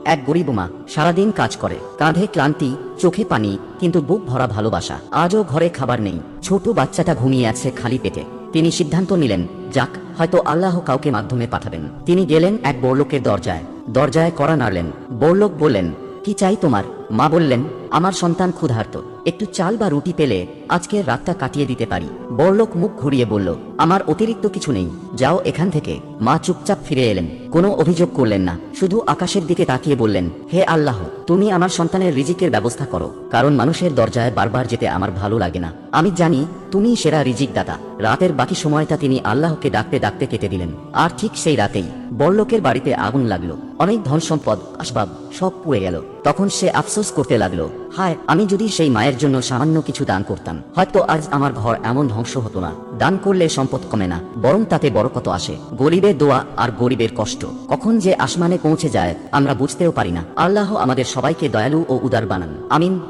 এক গরিব মা সারাদিন কাজ করে, কাঁধে ক্লান্তি, চোখে পানি, কিন্তু বুক ভরা ভালোবাসা। আজও ঘরে খাবার নেই, ছোট বাচ্চাটা ঘুমিয়ে আছে খালি পেটে। তিনি সিদ্ধান্ত নিলেন, যাক, হয়তো আল্লাহ কাউকে মাধ্যমে পাঠাবেন। তিনি গেলেন এক বড়লোকের দরজায়। দরজায় কড়া নাড়লেন। বড়লোক বললেন, কি চাই তোমার? মা বললেন, আমার সন্তান ক্ষুধার্ত, একটু চাল বা রুটি পেলে আজকের রাতটা কাটিয়ে দিতে পারি। বড়লোক মুখ ঘুরিয়ে বলল, আমার অতিরিক্ত কিছু নেই, যাও এখান থেকে। মা চুপচাপ ফিরে এলেন, কোনো অভিযোগ করলেন না, শুধু আকাশের দিকে তাকিয়ে বললেন, হে আল্লাহ, তুমি আমার সন্তানের রিজিকের ব্যবস্থা করো, কারণ মানুষের দরজায় বারবার যেতে আমার ভালো লাগে না। আমি জানি তুমি সেরা রিজিক দাতা। রাতের বাকি সময়টা তিনি আল্লাহকে ডাকতে ডাকতে কেটে দিলেন। আর ঠিক সেই রাতেই বড়লোকের বাড়িতে আগুন লাগলো। অনেক ধন সম্পদ, আসবাব সব পুড়ে গেল। তখন সে আফসোস করতে লাগলো, হায়, আমি যদি সেই মায়ের জন্য সামান্য কিছু দান করতাম, হয়তো আজ আমার ঘর এমন ধ্বংস হতো না। দান করলে সম্পদ কমে না, বরং তাতে বরকত আসে। গরিবের দোয়া আর গরিবের কষ্ট কখন যে আসমানে পৌঁছে যায় আমরা বুঝতেও পারি না। আল্লাহ আমাদের সবাইকে দয়ালু ও উদার বানান, আমিন।